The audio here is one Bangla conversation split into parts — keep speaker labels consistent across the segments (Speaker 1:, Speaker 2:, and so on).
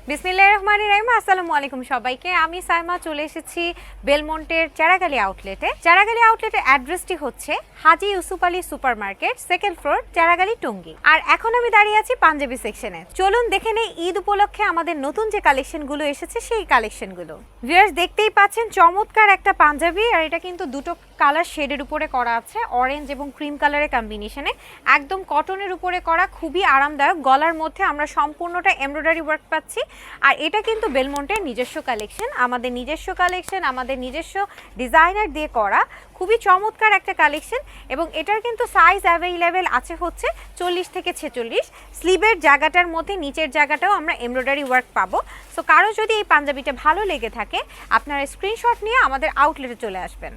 Speaker 1: বিসমিল্লাহির রহমানির রহিম। আসসালামু আলাইকুম সবাইকে। আমি সাইমা চলে এসেছি বেলমন্টের চেরাগালি আউটলেটে। চেরাগালি আউটলেটের অ্যাড্রেসটি হচ্ছে Haji Yusuf Ali super market, 2nd floor, Cheragali, Tongi. আর এখন আমি দাঁড়িয়ে আছি পাঞ্জাবি সেকশনে। চলুন দেখে নেই ঈদ উপলক্ষে আমাদের নতুন যে কালেকশনগুলো এসেছে সেই কালেকশনগুলো। ভিউয়ার্স দেখতেই পাচ্ছেন চমৎকার একটা পাঞ্জাবি, আর এটা কিন্তু দুটো কালার শেডের উপরে করা আছে, অরেঞ্জ এবং ক্রিম কালারের কম্বিনেশনে, একদম কটনের উপরে করা, খুবই আরামদায়ক। গলার মধ্যে আমরা সম্পূর্ণটা এমব্রয়ডারি ওয়ার্ক পাচ্ছি। আর এটা কিন্তু বেলমন্টের নিজস্ব কালেকশন, আমাদের নিজস্ব কালেকশন, আমাদের নিজস্ব ডিজাইনার দিয়ে করা, খুবই চমৎকার একটা কালেকশন। এবং এটার কিন্তু সাইজ অ্যাভেলেবেল আছে হচ্ছে 40 থেকে 46। স্লিভের জায়গাটার মধ্যে নিচের জায়গাটাও আমরা এমব্রয়ডারি ওয়ার্ক পাবো। সো কারো যদি এই পাঞ্জাবিটা ভালো লেগে থাকে আপনারা স্ক্রিনশট নিয়ে আমাদের আউটলেটে চলে আসবেন।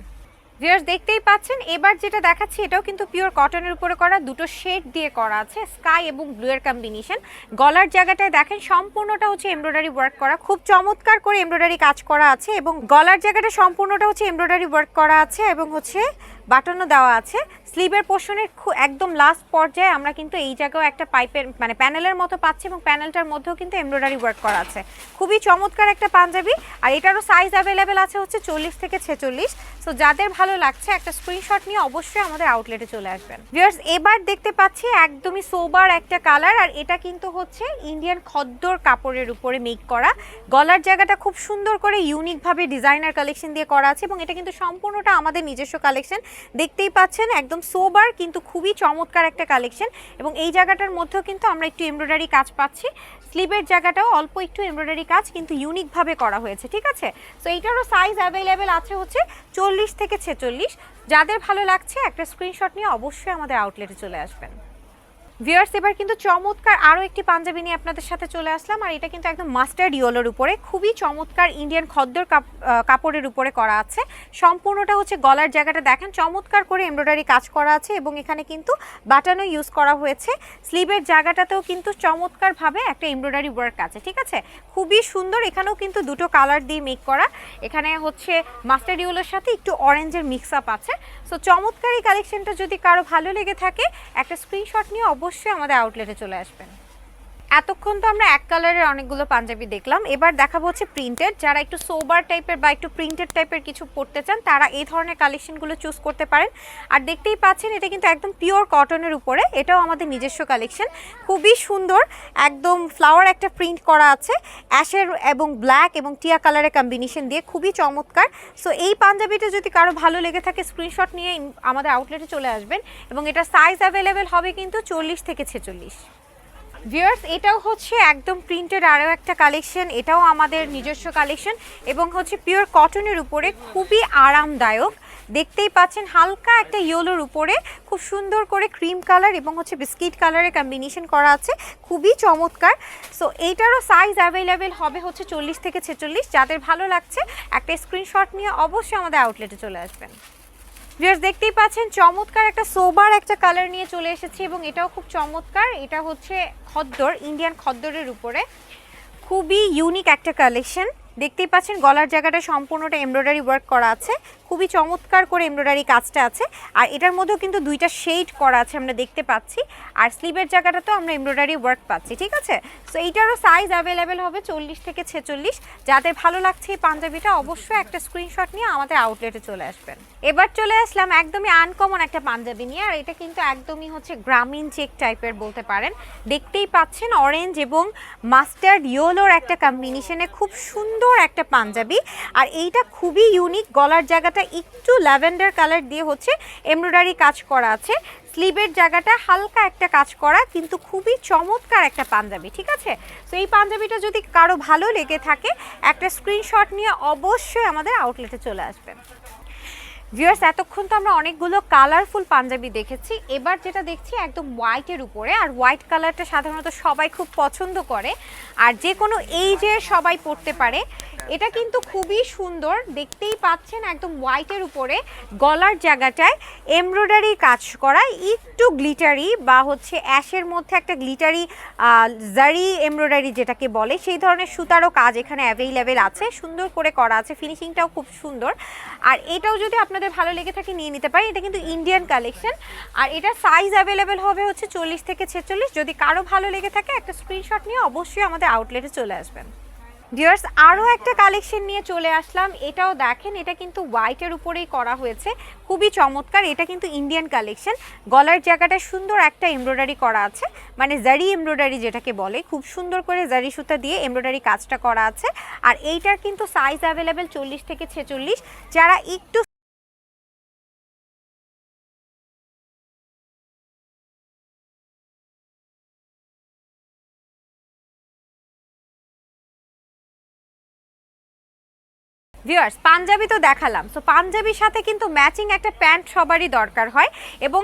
Speaker 1: ভিউয়ার্স দেখতেই পাচ্ছেন এবার যেটা দেখাচ্ছি এটাও কিন্তু পিওর কটনের উপরে করা, দুটো শেড দিয়ে করা আছে, স্কাই এবং ব্লু এর কম্বিনেশন। গলার জায়গাটায় দেখেন সম্পূর্ণটা হচ্ছে এমব্রয়ডারি ওয়ার্ক করা, খুব চমৎকার করে এমব্রয়ডারি কাজ করা আছে। এবং গলার জায়গাটা সম্পূর্ণটা হচ্ছে এমব্রয়ডারি ওয়ার্ক করা আছে এবং হচ্ছে বাটনও দেওয়া আছে। স্লিভের পোর্শনের একদম লাস্ট পর্যায়ে আমরা কিন্তু এই জায়গায় একটা পাইপের মানে প্যানেলের মতো পাচ্ছি, এবং প্যানেলটার মধ্যেও কিন্তু এমব্রয়ডারি ওয়ার্ক করা আছে। খুবই চমৎকার একটা পাঞ্জাবি, আর এটারও সাইজ অ্যাভেলেবেল আছে হচ্ছে 40 থেকে 46। সো যাদের ভালো লাগছে একটা স্ক্রিনশট নিয়ে অবশ্যই আমাদের আউটলেটে চলে আসবেন। ভিউয়ার্স এবার দেখতে পাচ্ছি একদমই সোবার একটা কালার, আর এটা কিন্তু হচ্ছে ইন্ডিয়ান খদ্দর কাপড়ের উপরে মেক করা। গলার জায়গাটা খুব সুন্দর করে ইউনিকভাবে ডিজাইনার কালেকশন দিয়ে করা আছে, এবং এটা কিন্তু সম্পূর্ণটা আমাদের নিজস্ব কালেকশন। দেখতেই পাচ্ছেন একদম সোবার কিন্তু খুবই চমৎকার একটা কালেকশন। এবং এই জায়গাটার মধ্যেও কিন্তু আমরা একটু এমব্রয়ডারি কাজ পাচ্ছি, স্লিভের জায়গাটাও অল্প একটু এমব্রয়ডারি কাজ কিন্তু ইউনিকভাবে করা হয়েছে, ঠিক আছে। সো এইটারও সাইজ অ্যাভেলেবেল আছে হচ্ছে 40 থেকে 46। যাদের ভালো লাগছে একটা স্ক্রিনশট নিয়ে অবশ্যই আমাদের আউটলেটে চলে আসবেন। ভিউয়ার্স এবার কিন্তু চমৎকার আরও একটি পাঞ্জাবি নিয়ে আপনাদের সাথে চলে আসলাম, আর এটা কিন্তু একদম মাস্টার্ড ইয়েলোর উপরে খুবই চমৎকার ইন্ডিয়ান খদ্দর কাপড়ের উপরে করা আছে। সম্পূর্ণটা হচ্ছে গলার জায়গাটা দেখেন চমৎকার করে এমব্রয়ডারি কাজ করা আছে, এবং এখানে কিন্তু বাটনও ইউজ করা হয়েছে। স্লিভের জায়গাটাতেও কিন্তু চমৎকারভাবে একটা এমব্রয়ডারি ওয়ার্ক আছে, ঠিক আছে, খুবই সুন্দর। এখানেও কিন্তু দুটো কালার দিয়ে মেক করা, এখানে হচ্ছে মাস্টার্ড ইয়েলোর সাথে একটু অরেঞ্জের মিক্স আপ আছে। সো চমৎকার এই কালেকশনটা যদি কারো ভালো লেগে থাকে একটা স্ক্রিনশট নিয়ে অবশ্যই আমাদের আউটলেটে চলে আসবেন। এতক্ষণ তো আমরা এক কালারের অনেকগুলো পাঞ্জাবি দেখলাম, এবার দেখাবো হচ্ছে প্রিন্টেড। যারা একটু সোবার টাইপের বা একটু প্রিন্টেড টাইপের কিছু পরতে চান তারা এই ধরনের কালেকশনগুলো চুজ করতে পারেন। আর দেখতেই পাচ্ছেন এটা কিন্তু একদম পিওর কটনের উপরে, এটাও আমাদের নিজস্ব কালেকশন, খুবই সুন্দর, একদম ফ্লাওয়ার একটা প্রিন্ট করা আছে অ্যাশের এবং ব্ল্যাক এবং টিয়া কালারের কম্বিনেশন দিয়ে, খুবই চমৎকার। সো এই পাঞ্জাবিটা যদি কারো ভালো লেগে থাকে স্ক্রিনশট নিয়ে আমাদের আউটলেটে চলে আসবেন, এবং এটা সাইজ অ্যাভেলেবেল হবে কিন্তু 40 থেকে 46। ভিউয়ার্স এটাও হচ্ছে একদম প্রিন্টেড আরও একটা কালেকশন, এটাও আমাদের নিজস্ব কালেকশন এবং হচ্ছে পিওর কটনের উপরে, খুবই আরামদায়ক। দেখতেই পাচ্ছেন হালকা একটা ইয়েলোর উপরে খুব সুন্দর করে ক্রিম কালার এবং হচ্ছে বিস্কিট কালারের কম্বিনেশন করা আছে, খুবই চমৎকার। সো এইটারও সাইজ অ্যাভেলেবেল হবে হচ্ছে 40 থেকে 46। যাদের ভালো লাগছে একটা স্ক্রিনশট নিয়ে অবশ্যই আমাদের আউটলেটে চলে আসবেন। ভিউয়ার্স দেখতেই পাচ্ছেন চমৎকার একটা সোবার একটা কালার নিয়ে চলে এসেছি, এবং এটাও খুব চমৎকার। এটা হচ্ছে খদ্দর, ইন্ডিয়ান খদ্দরের উপরে খুবই ইউনিক একটা কালেকশন। দেখতেই পাচ্ছেন গলার জায়গাটা সম্পূর্ণটা এমব্রয়ডারি ওয়ার্ক করা আছে, খুবই চমৎকার করে এমব্রয়ডারি কাজটা আছে। আর এটার মধ্যেও কিন্তু দুইটা শেড করা আছে আমরা দেখতে পাচ্ছি, আর স্লিভের জায়গাটাতেও আমরা এমব্রয়ডারি ওয়ার্ক পাচ্ছি, ঠিক আছে। সো এইটারও সাইজ অ্যাভেলেবেল হবে 40 থেকে 46। যাদের ভালো লাগছে এই পাঞ্জাবিটা অবশ্যই একটা স্ক্রিনশট নিয়ে আমাদের আউটলেটে চলে আসবেন। এবার চলে আসলাম একদমই আনকমন একটা পাঞ্জাবি নিয়ে, আর এটা কিন্তু একদমই হচ্ছে গ্রামীণ চেক টাইপের বলতে পারেন। দেখতেই পাচ্ছেন অরেঞ্জ এবং মাস্টার্ড ইয়েলোর একটা কম্বিনেশনে খুব সুন্দর একটা পাঞ্জাবি, আর এইটা খুবই ইউনিক। গলার জায়গাটা একটু ল্যাভেন্ডার কালার দিয়ে হচ্ছে এমব্রয়ডারি কাজ করা আছে, স্লিভের জায়গাটা হালকা একটা কাজ করা, কিন্তু খুবই চমৎকার একটা পাঞ্জাবি, ঠিক আছে। তো এই পাঞ্জাবিটা যদি কারো ভালো লেগে থাকে একটা স্ক্রিনশট নিয়ে অবশ্যই আমাদের আউটলেটে চলে আসবেন। ভিউয়ার্স এতক্ষণ তো আমরা অনেকগুলো কালারফুল পাঞ্জাবি দেখেছি, এবার যেটা দেখছি একদম হোয়াইটের উপরে। আর হোয়াইট কালারটা সাধারণত সবাই খুব পছন্দ করে, আর যে কোনো এইজের সবাই পরতে পারে। এটা কিন্তু খুবই সুন্দর, দেখতেই পাচ্ছেন একদম হোয়াইটের উপরে গলার জায়গাটায় এমব্রয়ডারি কাজ করা, একটু গ্লিটারি বা হচ্ছে অ্যাশের মধ্যে একটা গ্লিটারি জারি এমব্রয়ডারি যেটাকে বলে সেই ধরনের সুতারও কাজ এখানে অ্যাভেইলেবেল আছে, সুন্দর করে করা আছে, ফিনিশিংটাও খুব সুন্দর। আর এটাও যদি আপনাদের ভালো লেগে থাকে নিয়ে নিতে পারেন। এটা কিন্তু ইন্ডিয়ান কালেকশন আর এটা সাইজ অ্যাভেলেবেল হবে হচ্ছে 40 থেকে 46। যদি কারো ভালো লেগে থাকে একটা স্ক্রিনশট নিয়ে অবশ্যই আমাদের আউটলেটে চলে আসবেন। ভিউয়ার্স, আরও একটা কালেকশন নিয়ে চলে আসলাম। এটাও দেখেন, এটা কিন্তু হোয়াইটের উপরেই করা হয়েছে, খুবই চমৎকার। এটা কিন্তু ইন্ডিয়ান কালেকশন, গলার জায়গাটা সুন্দর একটা এমব্রয়ডারি করা আছে, মানে জারি এমব্রয়ডারি যেটাকে বলে, খুব সুন্দর করে জারি সুতা দিয়ে এমব্রয়ডারি কাজটা করা আছে। আর এইটার কিন্তু সাইজ অ্যাভেলেবেল 40 থেকে 46। যারা একটু ভিউয়ার্স, পাঞ্জাবি তো দেখালাম, সো পাঞ্জাবির সাথে কিন্তু ম্যাচিং একটা প্যান্ট সবারই দরকার হয় এবং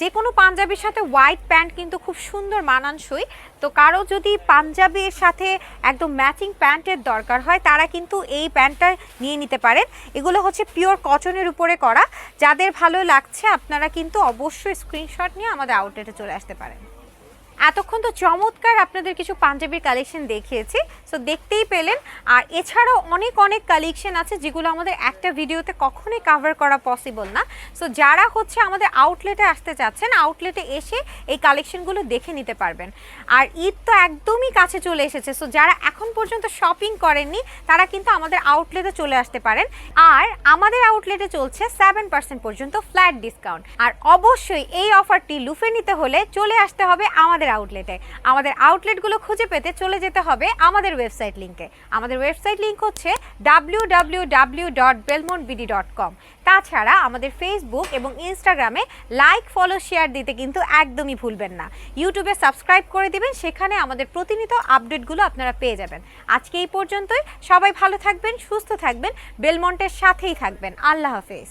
Speaker 1: যে কোনো পাঞ্জাবির সাথে হোয়াইট প্যান্ট কিন্তু খুব সুন্দর মানানসই। তো কারো যদি পাঞ্জাবির সাথে একদম ম্যাচিং প্যান্টের দরকার হয় তারা কিন্তু এই প্যান্টটা নিয়ে নিতে পারেন। এগুলো হচ্ছে পিওর কটনের উপরে করা। যাদের ভালো লাগছে আপনারা কিন্তু অবশ্যই স্ক্রিনশট নিয়ে আমাদের আউটলেটে চলে আসতে পারেন। এতক্ষণ তো চমৎকার আপনাদের কিছু পাঞ্জাবির কালেকশন দেখিয়েছি, সো দেখতেই পেলেন। আর এছাড়াও অনেক অনেক কালেকশন আছে যেগুলো আমাদের একটা ভিডিওতে কখনোই কভার করা পসিবল না। সো যারা হচ্ছে আমাদের আউটলেটে আসতে চাচ্ছেন, আউটলেটে এসে এই কালেকশনগুলো দেখে নিতে পারবেন। আর ঈদ তো একদমই কাছে চলে এসেছে, সো যারা এখন পর্যন্ত শপিং করেননি তারা কিন্তু আমাদের আউটলেটে চলে আসতে পারেন। আর আমাদের আউটলেটে চলছে 7% পর্যন্ত ফ্ল্যাট ডিসকাউন্ট। আর অবশ্যই এই অফারটি লুফে নিতে হলে চলে আসতে হবে আমাদের আউটলেটে। আমাদের আউটলেটগুলো খুঁজে পেতে চলে যেতে হবে আমাদের ওয়েবসাইট লিংকে। আমাদের ওয়েবসাইট লিংক হচ্ছে www.belmontebd.com। তাছাড়া আমাদের ফেসবুক এবং ইনস্টাগ্রামে লাইক, ফলো, শেয়ার দিতে কিন্তু একদমই ভুলবেন না। ইউটিউবে সাবস্ক্রাইব করে দিবেন, সেখানে আমাদের প্রতিনিয়ত আপডেটগুলো আপনারা পেয়ে যাবেন। আজকে এই পর্যন্তই। সবাই ভালো থাকবেন, সুস্থ থাকবেন, বেলমন্টের সাথেই থাকবেন। আল্লাহ হাফেজ।